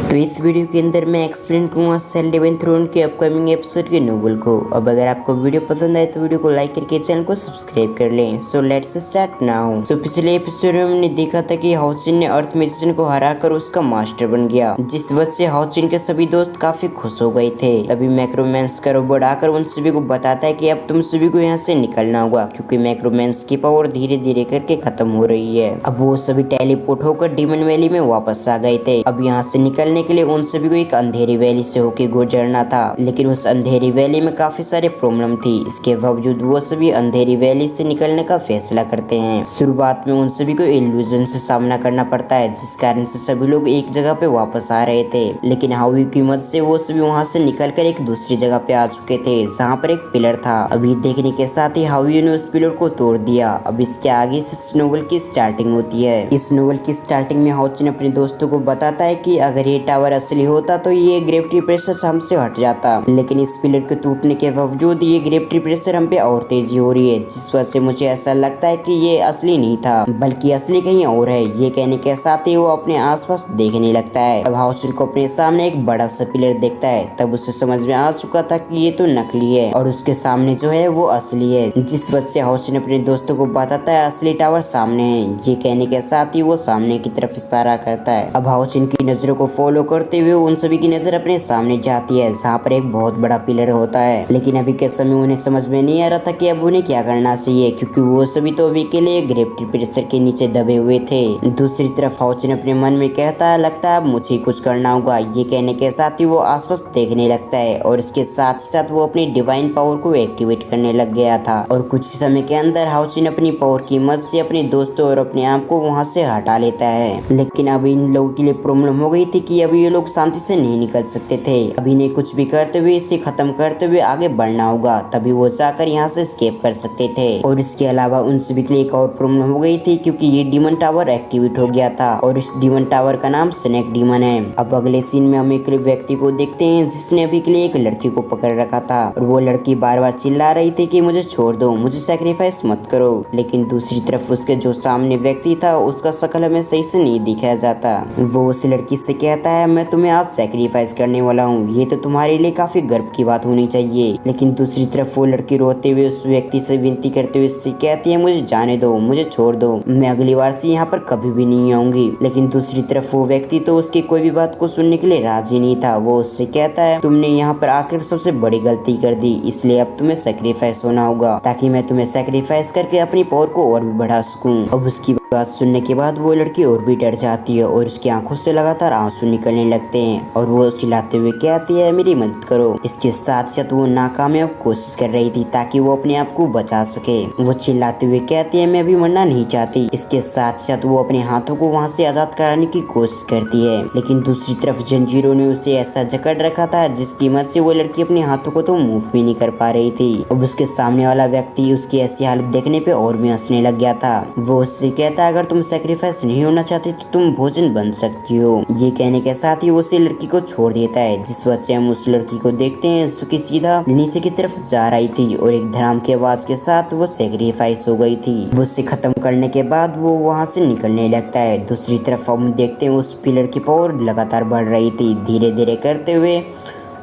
तो इस वीडियो के अंदर मैं एक्सप्लेन करूँगा सेल डिवाइन थ्रोन के अपकमिंग एपिसोड के नोवेल को। अब अगर आपको वीडियो पसंद आए तो वीडियो को लाइक करके चैनल को सब्सक्राइब कर लें। So let's start now. So पिछले एपिसोड में हमने देखा था कि हाउचिन ने अर्थ मैजिशियन को हराकर उसका मास्टर बन गया, जिस वजह से हाउचिन के सभी दोस्त काफी खुश हो गए थे। तभी मैक्रोमैंस का रोबोट आकर उन सभी को बताता है कि अब तुम सभी को यहाँ से निकलना होगा, क्योंकि मैक्रोमैंस की पावर धीरे धीरे करके खत्म हो रही है। अब वो सभी टेलीपोर्ट होकर डीमन वैली में वापस आ गए थे। अब यहाँ से निकलने के लिए उन सभी को एक अंधेरी वैली से होके गुजरना था, लेकिन उस अंधेरी वैली में काफी सारे प्रॉब्लम थी। इसके बावजूद वो सभी अंधेरी वैली से निकलने का फैसला करते हैं। शुरुआत में उन सभी को इल्यूजन से सामना करना पड़ता है, जिस कारण से सभी लोग एक जगह पे वापस आ रहे थे, लेकिन हावी की मदद से वो सभी वहाँ से निकलकर एक दूसरी जगह पे आ चुके थे, जहाँ पर एक पिलर था। अभी देखने के साथ ही हावी ने उस पिलर को तोड़ दिया। अब इसके आगे से इस नोवेल की स्टार्टिंग होती है। इस नोवेल की स्टार्टिंग में हाउचिन अपने दोस्तों को बताता है कि अगर ये टावर असली होता तो ये ग्रेविटी प्रेशर हमसे हट जाता, लेकिन इस पिलर के टूटने के बावजूद ये ग्रेविटी प्रेशर हम पे और तेजी हो रही है, जिस वजह से मुझे ऐसा लगता है कि ये असली नहीं था, बल्कि असली कहीं और है। ये कहने के साथ ही वो अपने आसपास देखने लगता है। अब हाउचिन को अपने सामने एक बड़ा सा पिलर देखता है। तब उसे समझ में आ चुका था कि ये तो नकली है और उसके सामने जो है वो असली है, जिस वजह से हाउचिन अपने दोस्तों को बताता है असली टावर सामने है। ये कहने के साथ ही वो सामने की तरफ इशारा करता है। अब हाउचिन की नजरों को फॉलो करते हुए उन सभी की नजर अपने सामने जाती है, जहाँ पर एक बहुत बड़ा पिलर होता है। लेकिन अभी के समय उन्हें समझ में नहीं आ रहा था कि अब उन्हें क्या करना चाहिए, क्योंकि वो सभी तो अभी के लिए ग्रेविटी प्रेशर के नीचे दबे हुए थे। दूसरी तरफ हाउचिन अपने मन में कहता है, लगता है अब मुझे कुछ करना होगा। ये कहने के साथ ही वो आसपास देखने लगता है और इसके साथ ही साथ वो अपनी डिवाइन पावर को एक्टिवेट करने लग गया था। और कुछ समय के अंदर हाउचिन अपनी पावर की मदद से अपने दोस्तों और अपने आप को वहाँ से हटा लेता है। लेकिन अब इन लोगों के लिए प्रॉब्लम हो गई थी कि अभी ये लोग शांति से नहीं निकल सकते थे। अभी इन्हें कुछ भी करते हुए, इसे खत्म करते हुए आगे बढ़ना होगा, तभी वो जाकर यहाँ से एस्केप कर सकते थे। और इसके अलावा उन सभी के लिए एक और प्रॉब्लम हो गई थी, क्योंकि ये डीमन टावर एक्टिवेट हो गया था और इस डीमन टावर का नाम स्नेक डीमन है। अब अगले सीन में हम एक व्यक्ति को देखते हैं जिसने अभी के लिए एक लड़की को पकड़ रखा था, और वो लड़की बार बार चिल्ला रही थी कि मुझे छोड़ दो, मुझे सैक्रिफाइस मत करो। लेकिन दूसरी तरफ उसके जो सामने व्यक्ति था उसका शक्ल हमें सही से नहीं दिखाया जाता। वो उस लड़की से कहता है, मैं तुम्हें आज सैक्रिफाइस करने वाला हूँ, ये तो तुम्हारे लिए काफी गर्व की बात होनी चाहिए। लेकिन दूसरी तरफ वो लड़की रोते हुए उस व्यक्ति से विनती करते हुए उससे कहती है, मुझे जाने दो, मुझे छोड़ दो, मैं अगली बार से यहाँ पर कभी भी नहीं आऊंगी। लेकिन दूसरी तरफ वो व्यक्ति तो उसकी कोई भी बात को सुनने के लिए राजी नहीं था। वो उससे कहता है, तुमने यहाँ पर आकर सबसे बड़ी गलती कर दी, इसलिए अब तुम्हें सैक्रिफाइस होना होगा, ताकि मैं तुम्हें सैक्रिफाइस करके अपनी पावर को और भी बढ़ा सकूं। अब उसकी बात सुनने के बाद वो लड़की और भी डर जाती है और उसकी आंखों से लगातार आंसू निकलने लगते हैं और वो चिल्लाते हुए कहती है, मेरी मदद करो। इसके साथ साथ वो नाकामयाब कोशिश कर रही थी ताकि वो अपने आप को बचा सके। वो चिल्लाते हुए कहती है, मैं अभी मरना नहीं चाहती। इसके साथ साथ वो अपने हाथों को वहाँ से आजाद कराने की कोशिश करती है, लेकिन दूसरी तरफ जंजीरों ने उसे ऐसा जकड़ रखा था जिसकी मदद से वो लड़की अपने हाथों को तो मूव भी नहीं कर पा रही थी। अब उसके सामने वाला व्यक्ति उसकी ऐसी हालत देखने पे और भी हंसने लग गया था। वो उससे कहता, अगर तुम सैक्रिफाइस नहीं होना चाहती तो तुम भोजन बन सकती हो। ये कहने के साथ ही वो उस लड़की को छोड़ देता है, जिस वजह से हम उस लड़की को देखते हैं जो कि सीधा नीचे की तरफ जा रही थी और एक धड़ाम की आवाज के साथ वो सैक्रिफाइस हो गई थी। वो उसे खत्म करने के बाद वो वहाँ से निकलने लगता है। दूसरी तरफ हम देखते हैं उस पिलर की पावर लगातार बढ़ रही थी, धीरे धीरे करते हुए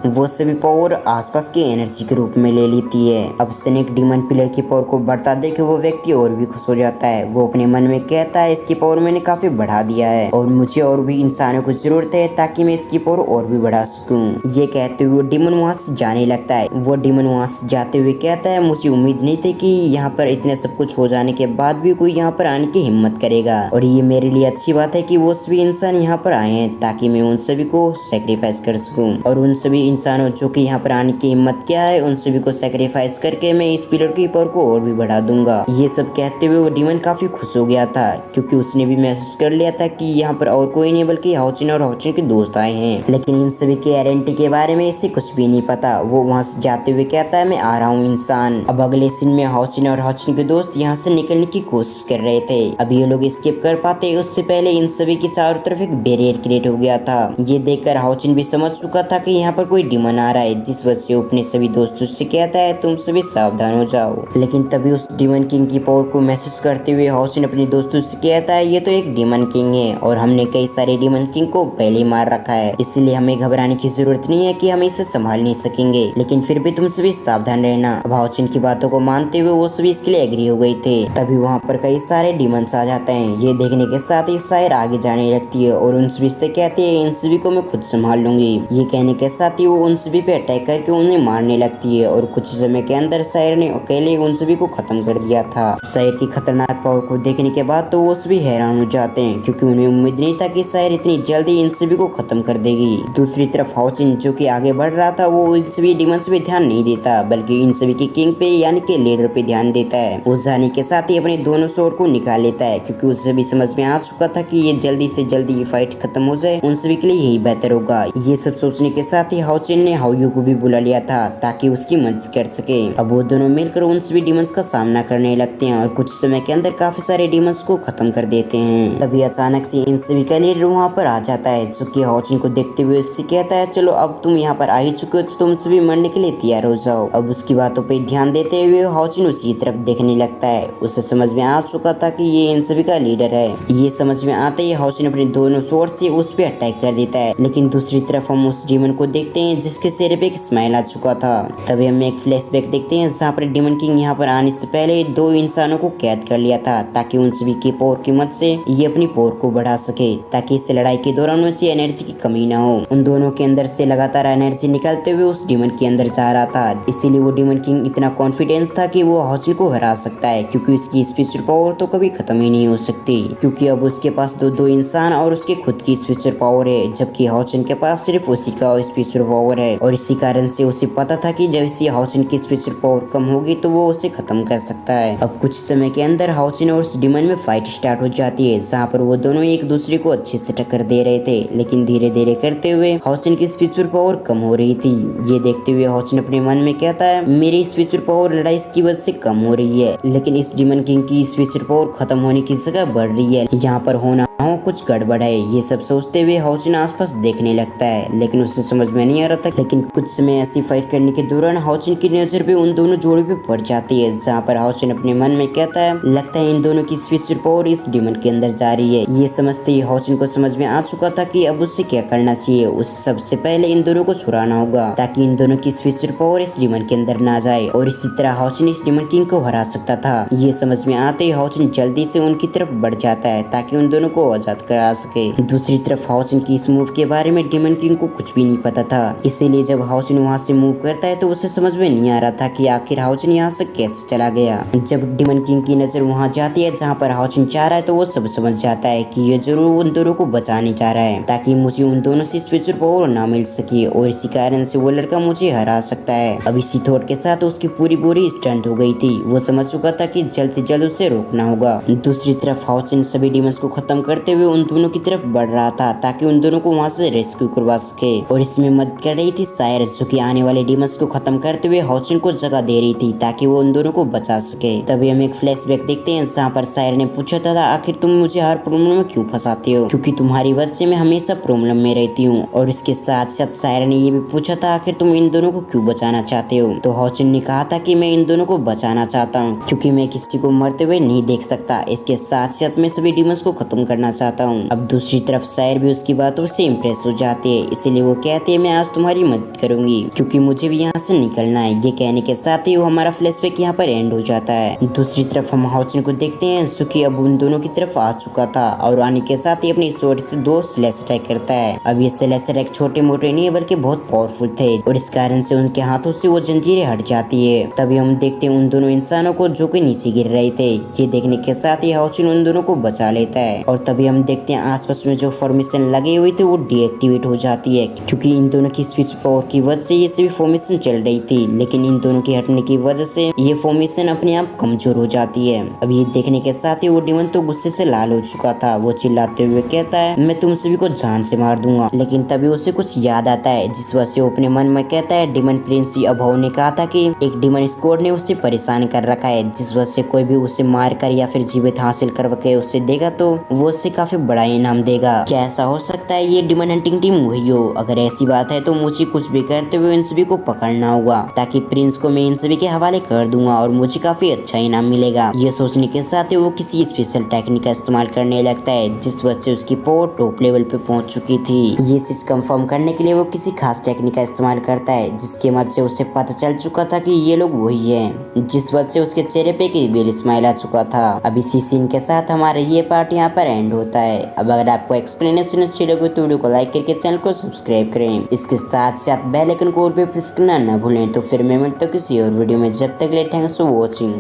वो सभी पावर आसपास की एनर्जी के रूप में ले लेती है। अब स्नेक डीमन पिलर की पावर को बढ़ता देख वो व्यक्ति और भी खुश हो जाता है। वो अपने मन में कहता है, इसकी पावर मैंने काफी बढ़ा दिया है और मुझे और भी इंसानों की जरूरत है ताकि मैं इसकी पावर और भी बढ़ा सकूं। ये कहते हुए डीमन वहाँ से जाने लगता है। वो डीमन वहाँ से जाते हुए कहता है, मुझे उम्मीद नहीं थी कि यहाँ पर इतने सब कुछ हो जाने के बाद भी कोई यहाँ पर आने की हिम्मत करेगा, और ये मेरे लिए अच्छी बात है कि वो सभी इंसान यहाँ पर आए हैं ताकि मैं उन सभी को सैक्रिफाइस कर सकूं, और उन सभी इंसानों जो कि यहाँ पर आने की हिम्मत क्या है उन सभी को सैक्रिफाइस करके मैं इस पिलर की पावर को और भी बढ़ा दूंगा। ये सब कहते हुए वो डीमन काफी खुश हो गया था, क्योंकि उसने भी महसूस कर लिया था कि यहाँ पर और कोई नहीं बल्कि हाउचिन और हाउचिन के दोस्त आए हैं। लेकिन इन सभी की आइडेंटिटी के बारे में इसे कुछ भी नहीं पता। वो वहाँ से जाते हुए कहता है, मैं आ रहा हूँ इंसान। अब अगले सीन में हाउचिन और हाउचिन के दोस्त यहाँ से निकलने की कोशिश कर रहे थे। अब ये लोग स्किप कर पाते उससे पहले इन सभी के चारों तरफ एक बैरियर क्रिएट हो गया था। ये देखकर हाउचिन भी समझ चुका था कि यहाँ पर कोई डिमन आ रहा है, जिस वजह से वो अपने सभी दोस्तों से कहता है तुम सभी सावधान हो जाओ। लेकिन तभी उस डिमन किंग की पावर को महसूस करते हुए हाओचिन अपने दोस्तों से कहता है ये तो एक डिमन किंग है और हमने कई सारे डिमन किंग को पहले मार रखा है, इसलिए हमें घबराने की जरूरत नहीं है कि हम इसे संभाल नहीं सकेंगे, लेकिन फिर भी तुम सभी सावधान रहना। अब हाओचिन की बातों को मानते हुए वो सभी इसके लिए एग्री हो गए थे। तभी वहाँ पर कई सारे डिमंस आ जाते हैं। ये देखने के साथ ही सायर आगे जाने लगती है और उन सभी से कहती है इन सभी को मैं खुद संभाल लूंगी। ये कहने के साथ ही वो उन सभी पे अटैक करके उन्हें मारने लगती है और कुछ समय के अंदर सायर ने अकेले उन सभी को खत्म कर दिया था। सायर की खतरनाक पावर को देखने के बाद तो वो सभी हैरान हो जाते हैं, क्योंकि उन्हें उम्मीद नहीं था कि सायर इतनी जल्दी इन सभी को खत्म कर देगी। दूसरी तरफ हाओचिन जो कि आगे बढ़ रहा था वो इन सभी डिमंस पे ध्यान नहीं देता, बल्कि इन सभी के किंग पे यानी कि लीडर पे ध्यान देता है। वो जाने के साथ ही अपने दोनों स्वॉर्ड को निकाल लेता है, क्योंकि उसे भी समझ में आ चुका था कि ये जल्दी से जल्दी ये फाइट खत्म हो जाए, उन सभी के लिए यही बेहतर होगा। ये सब सोचने के साथ ही हाओचिन ने हाओयू को भी बुला लिया था ताकि उसकी मदद कर सके। अब वो दोनों मिलकर उन सभी डिमंस का सामना करने लगते हैं और कुछ समय के अंदर काफी सारे डिमंस को खत्म कर देते हैं। तभी अचानक से इन सभी का लीडर वहाँ पर आ जाता है, जो कि हाओचिन को देखते हुए उससे कहता है चलो अब तुम यहाँ पर आ ही चुके हो तो तुम सभी मरने के लिए तैयार हो जाओ। अब उसकी बातों पे ध्यान देते हुए हाओचिन उसी तरफ देखने लगता है। उसे समझ में आ चुका था कि ये इन सभी का लीडर है। ये समझ में आते ही हाओचिन अपने दोनों स्वॉर्ड से उस पे अटैक कर देता है, लेकिन दूसरी तरफ हम उस डिमन को देखते हैं जिसके चेहरे पे एक स्माइल आ चुका था। तभी हम एक फ्लैशबैक देखते हैं जहाँ पर डिमन किंग यहाँ पर आने से पहले दो इंसानों को कैद कर लिया था, ताकि उन सभी की पावर की मदद से ये अपनी पावर को बढ़ा सके, ताकि इस लड़ाई के दौरान उनसे एनर्जी की कमी ना हो। उन दोनों के अंदर से लगातार एनर्जी निकलते हुए उस डिमन के अंदर जा रहा था, इसीलिए वो डिमन किंग इतना कॉन्फिडेंस था कि वो हाओचिन को हरा सकता है, क्योंकि उसकी स्पेशल पावर तो कभी खत्म ही नहीं हो सकती, क्योंकि अब उसके पास दो इंसान और उसके खुद की स्पेशल पावर है, जबकि हाओचिन के पास सिर्फ उसी का स्पेशल पावर है। और इसी कारण से उसे पता था कि जब इसी हाओचिन की स्पेशल पावर कम होगी तो वो उसे खत्म कर सकता है। अब कुछ समय के अंदर हाओचिन और उस डिमन में फाइट स्टार्ट हो जाती है, जहाँ पर वो दोनों एक दूसरे को अच्छे से टक्कर दे रहे थे, लेकिन धीरे धीरे करते हुए हाओचिन की स्पेशल पावर कम हो रही थी। ये देखते हुए हाओचिन अपने मन में कहता है मेरी स्पेशल पावर लड़ाई की वजह से कम हो रही है, लेकिन इस डिमन किंग की स्पेशल पावर खत्म होने की जगह बढ़ रही है, यहाँ पर होना हो कुछ गड़बड़ है। ये सब सोचते हुए हाओचिन आसपास देखने लगता है, लेकिन उसे समझ में नहीं आ रहा था। लेकिन कुछ समय ऐसी फाइट करने के दौरान हाओचिन की नजर भी उन दोनों जोड़े पे पड़ जाती है, जहाँ पर हाओचिन अपने मन में कहता है लगता है इन दोनों की स्पेशल पावर इस डिमन के अंदर जा रही है। ये समझते ही हाओचिन को समझ में आ चुका था कि अब उससे क्या करना चाहिए। उसे सबसे पहले इन दोनों को छुड़ाना होगा, ताकि इन दोनों की स्पेशल पावर इस डिमन के अंदर ना जाए, और इसी तरह हाओचिन इस डिमन किंग को हरा सकता था। ये समझ में आते ही हाओचिन जल्दी से उनकी तरफ बढ़ जाता है, ताकि उन दोनों को आजाद करा सके। दूसरी तरफ हाओचिन की इस मूव के बारे में डिमन किंग को कुछ भी नहीं पता था, इसीलिए जब हाओचिन वहाँ से मूव करता है तो उसे समझ में नहीं आ रहा था कि आखिर हाओचिन यहाँ से कैसे चला गया। जब डिमन किंग की नजर वहाँ जाती है जहाँ पर हाओचिन जा रहा है, तो वो सब समझ जाता है कि ये जरूर उन दोनों को बचाने जा रहा है, ताकि मुझे उन दोनों से स्पेशल पावर ना मिल सके, और इसी कारण से वो लड़का मुझे हरा सकता है। अब इसी थॉट के साथ उसकी पूरी बॉडी स्टंट हो गई थी। वो समझ चुका था कि जल्द से जल्द उसे रोकना होगा। दूसरी तरफ हाओचिन सभी डिमंस को खत्म करते हुए उन दोनों की तरफ बढ़ रहा था, ताकि उन दोनों को वहाँ से रेस्क्यू करवा सके, और इसमें मदद कर रही थी सायर, जो कि आने वाले डिमंस को खत्म करते हुए हाओचिन को जगह दे रही थी, ताकि वो उन दोनों को बचा सके। तभी हम एक फ्लैशबैक देखते हैं जहाँ पर सायर ने पूछा था आखिर तुम मुझे हर प्रॉब्लम में क्यों फंसाते हो, क्योंकि तुम्हारी वजह से मैं हमेशा प्रॉब्लम में रहती हूँ। और इसके साथ साथ सायर ने ये भी पूछा था आखिर तुम इन दोनों को क्यों बचाना चाहते हो। तो हाओचिन ने कहा था कि मैं इन दोनों को बचाना चाहता हूँ, क्योंकि मैं किसी को मरते हुए नहीं देख सकता। इसके साथ साथ मैं सभी डिमंस को खत्म करना चाहता हूँ। अब दूसरी तरफ सायर भी उसकी बातों से इम्प्रेस हो जाती है, इसीलिए वो कहती है मैं आज तुम्हारी मदद करूंगी, क्योंकि मुझे भी यहाँ से निकलना है। ये कहने के साथ ही वो हमारा फ्लैशबैक यहाँ पर एंड हो जाता है। दूसरी तरफ हम हाओचिन को देखते हैं, जो कि अब उन दोनों की तरफ आ चुका था, और आने के साथ ही अपनी स्वॉर्ड से दो स्लैश अटैक करता है। अब ये स्लैश अटैक छोटे मोटे नहीं बल्कि बहुत पावरफुल थे, और इस कारण से उनके हाथों से वो जंजीरें हट जाती है। तभी हम देखते हैं उन दोनों इंसानों को जो कि नीचे गिर रहे थे। ये देखने के साथ ही हाओचिन उन दोनों को बचा लेता है, और तभी हम देखते हैं आसपास में जो फॉर्मेशन लगी हुई थी वो डीएक्टिवेट हो जाती है, क्योंकि इन दोनों की स्पेस पावर की वजह से ये सभी फॉर्मेशन चल रही थी, लेकिन इन दोनों के हटने की वजह से ये फॉर्मेशन अपने आप कमजोर हो जाती है। अब ये देखने के साथ ही वो डिमन तो गुस्से से लाल हो चुका था। वो चिल्लाते हुए कहता है मैं तुम सभी को जान से मार दूंगा, लेकिन तभी उसे कुछ याद आता है, जिस वजह से वो अपने मन में कहता है डिमन प्रिंस अभाव ने कहा था कि एक डिमन स्क्वाड ने उसे परेशान कर रखा है, जिस वजह से कोई भी उसे मार कर या फिर जीवित हासिल करके उसे देगा तो वो उसे काफी बड़ा इनाम देगा। क्या ऐसा हो सकता है ये डिमन हंटिंग टीम वही हो? अगर ऐसी बात है तो मुझे कुछ भी करते हुए इन सभी को पकड़ना होगा, ताकि प्रिंस को मैं इन सभी के हवाले कर दूंगा और मुझे काफी अच्छा इनाम मिलेगा। ये सोचने के साथ ही वो किसी स्पेशल टेक्निक का इस्तेमाल करने लगता है, जिस वजह से उसकी पावर टॉप लेवल पे पहुंच चुकी थी। ये चीज कंफर्म करने के लिए वो किसी खास टेक्निक का इस्तेमाल करता है, जिसके मदद से उसे पता चल चुका था कि ये लोग वही हैं, जिस वजह से उसके चेहरे पे एक बेल स्माइल आ चुका था। अब इसी सीन के साथ हमारा ये पार्ट यहाँ पर एंड होता है। अब अगर आपको एक्सप्लेनेशन अच्छी लगे तो वीडियो को लाइक करके चैनल को सब्सक्राइब करें। इसके साथ साथ बेल आइकन को और भी प्रेस करना न भूलें। तो फिर मैं मिलता हूँ किसी और वीडियो में, जब तक के लिए थैंक्स फॉर वॉचिंग।